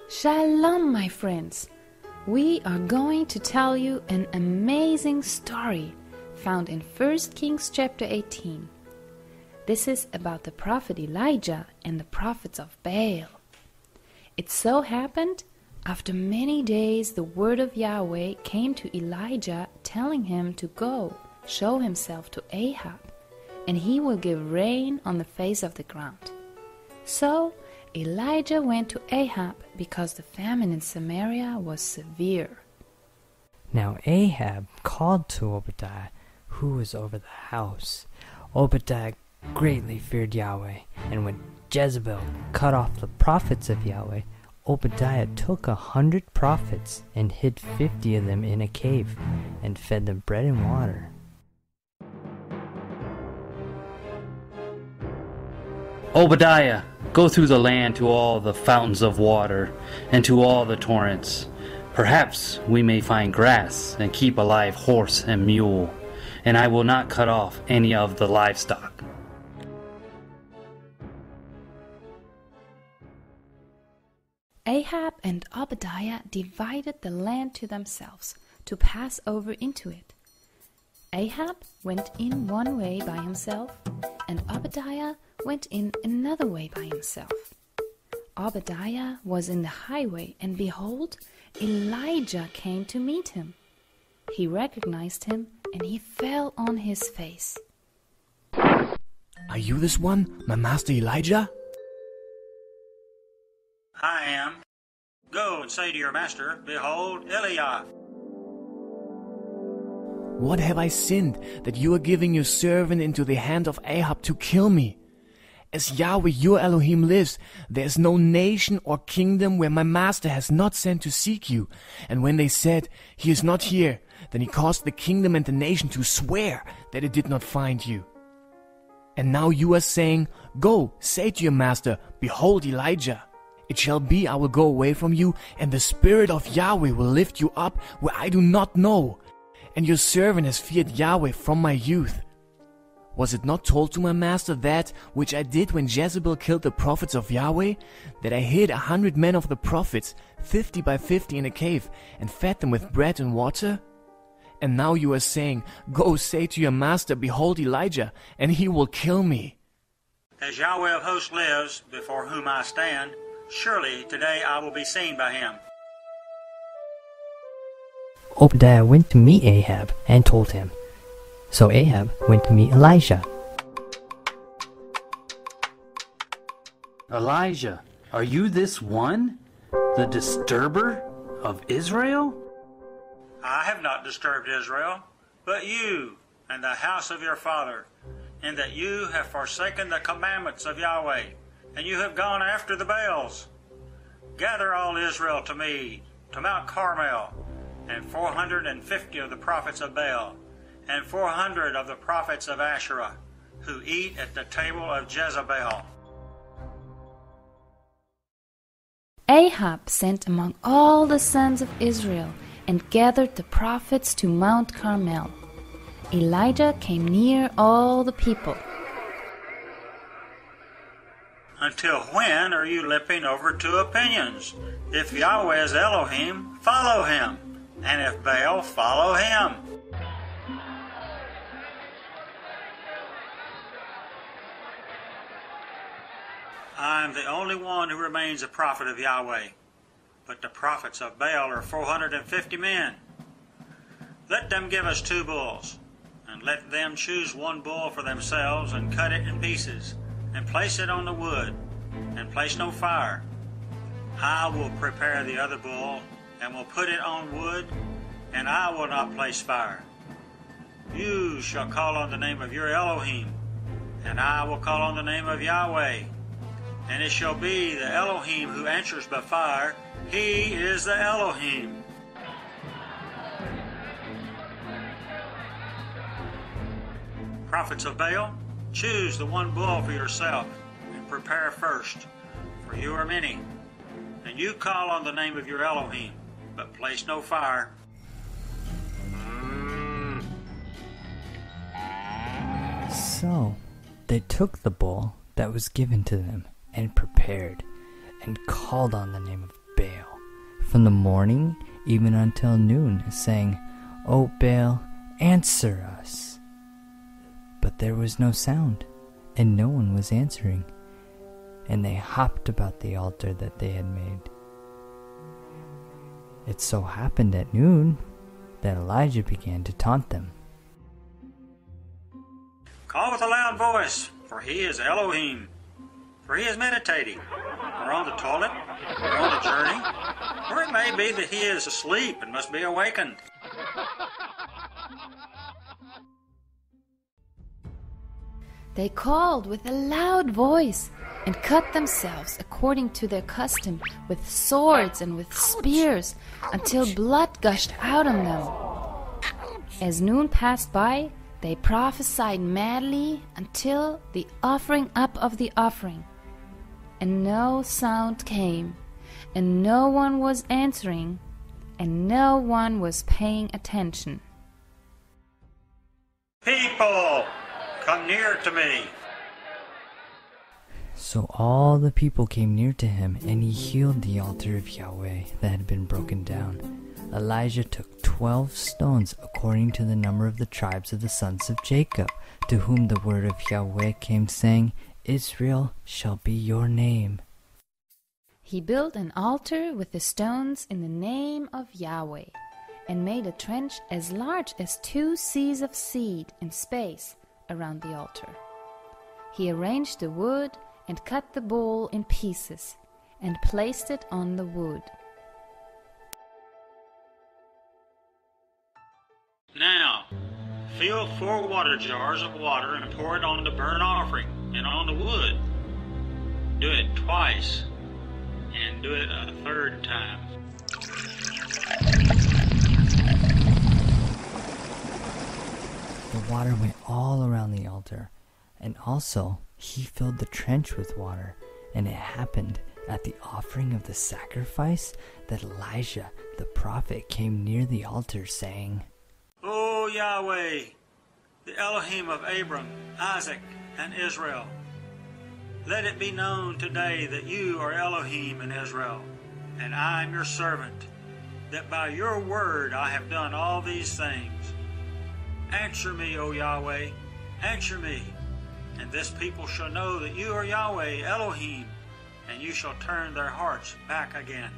Shalom, my friends! We are going to tell you an amazing story found in 1 Kings chapter 18. This is about the prophet Elijah and the prophets of Baal. It so happened, after many days the word of Yahweh came to Elijah, telling him to go, show himself to Ahab, and he will give rain on the face of the ground. So Elijah went to Ahab because the famine in Samaria was severe. Now Ahab called to Obadiah, who was over the house. Obadiah greatly feared Yahweh, and when Jezebel cut off the prophets of Yahweh, Obadiah took 100 prophets and hid 50 of them in a cave, and fed them bread and water. Obadiah, go through the land to all the fountains of water, and to all the torrents. Perhaps we may find grass, and keep alive horse and mule, and I will not cut off any of the livestock. Ahab and Obadiah divided the land to themselves to pass over into it. Ahab went in one way by himself, and Obadiah went in another way by himself. Obadiah was in the highway, and behold, Elijah came to meet him. He recognized him, and he fell on his face. Are you this one, my master Elijah? I am. Go and say to your master, behold, Eliah. What have I sinned, that you are giving your servant into the hand of Ahab to kill me? As Yahweh your Elohim lives, there is no nation or kingdom where my master has not sent to seek you. And when they said, he is not here, then he caused the kingdom and the nation to swear that it did not find you. And now you are saying, go, say to your master, behold Elijah. It shall be I will go away from you, and the Spirit of Yahweh will lift you up where I do not know. And your servant has feared Yahweh from my youth. Was it not told to my master that which I did when Jezebel killed the prophets of Yahweh? That I hid 100 men of the prophets, 50 by 50 in a cave, and fed them with bread and water? And now you are saying, go say to your master, behold Elijah, and he will kill me. As Yahweh of hosts lives, before whom I stand, surely today I will be seen by him. Obadiah went to meet Ahab and told him. So Ahab went to meet Elijah. Elijah, are you this one, the disturber of Israel? I have not disturbed Israel, but you and the house of your father, in that you have forsaken the commandments of Yahweh, and you have gone after the Baals. Gather all Israel to me, to Mount Carmel, and 450 of the prophets of Baal, and 400 of the prophets of Asherah, who eat at the table of Jezebel. Ahab sent among all the sons of Israel and gathered the prophets to Mount Carmel. Elijah came near all the people. Until when are you lipping over to opinions? If Yahweh is Elohim, follow him, and if Baal, follow him. I am the only one who remains a prophet of Yahweh, but the prophets of Baal are 450 men. Let them give us 2 bulls, and let them choose 1 bull for themselves, and cut it in pieces, and place it on the wood, and place no fire. I will prepare the other bull, and will put it on wood, and I will not place fire. You shall call on the name of your Elohim, and I will call on the name of Yahweh. And it shall be the Elohim who answers by fire. He is the Elohim. Prophets of Baal, choose the 1 bull for yourself, and prepare first, for you are many. And you call on the name of your Elohim, but place no fire. So they took the bull that was given to them, and prepared, and called on the name of Baal, from the morning even until noon, saying, O Baal, answer us. But there was no sound, and no one was answering, and they hopped about the altar that they had made. It so happened at noon that Elijah began to taunt them. Call with a loud voice, for he is Elohim. For he is meditating, or on the toilet, or on a journey, or it may be that he is asleep and must be awakened. They called with a loud voice and cut themselves according to their custom with swords and with spears until blood gushed out on them. As noon passed by, they prophesied madly until the offering up of the offering. And no sound came, and no one was answering, and no one was paying attention. People, come near to me. So all the people came near to him, and he healed the altar of Yahweh that had been broken down. Elijah took 12 stones according to the number of the tribes of the sons of Jacob, to whom the word of Yahweh came, saying, Israel shall be your name. He built an altar with the stones in the name of Yahweh, and made a trench as large as 2 seahs of seed in space around the altar. He arranged the wood and cut the bull in pieces, and placed it on the wood. Now, fill 4 water jars of water and pour it on the burnt offering and on the wood. Do it twice, and do it a 3rd time. The water went all around the altar, and also he filled the trench with water. And it happened at the offering of the sacrifice that Elijah the prophet came near the altar, saying, O Yahweh, the Elohim of Abram, Isaac, and Israel, let it be known today that you are Elohim in Israel, and I am your servant, that by your word I have done all these things. Answer me, O Yahweh, answer me, and this people shall know that you are Yahweh, Elohim, and you shall turn their hearts back again.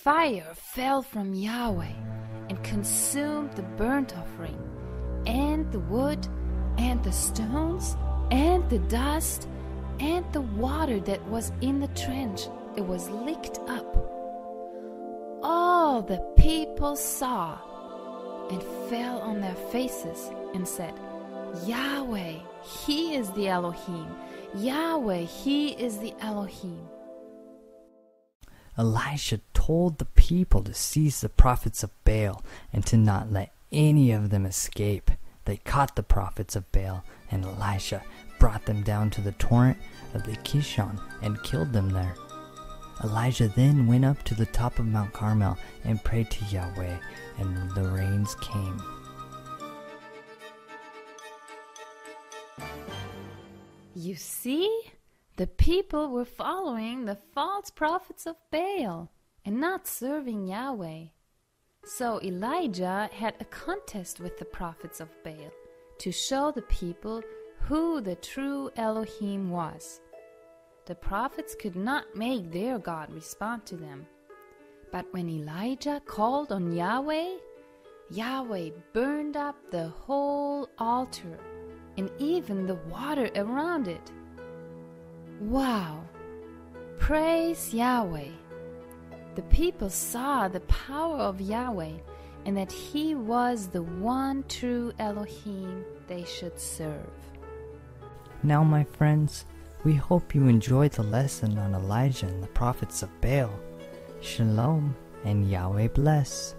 Fire fell from Yahweh and consumed the burnt offering, and the wood, and the stones, and the dust, and the water that was in the trench. It was licked up. All the people saw and fell on their faces and said, Yahweh, He is the Elohim. Yahweh, He is the Elohim. Elisha told the people to seize the prophets of Baal and to not let any of them escape. They caught the prophets of Baal, and Elisha brought them down to the torrent of the Kishon and killed them there. Elijah then went up to the top of Mount Carmel and prayed to Yahweh, and the rains came. You see? The people were following the false prophets of Baal and not serving Yahweh. So Elijah had a contest with the prophets of Baal to show the people who the true Elohim was. The prophets could not make their God respond to them. But when Elijah called on Yahweh, Yahweh burned up the whole altar and even the water around it. Wow! Praise Yahweh! The people saw the power of Yahweh and that He was the one true Elohim they should serve. Now, my friends, we hope you enjoyed the lesson on Elijah and the prophets of Baal. Shalom and Yahweh bless.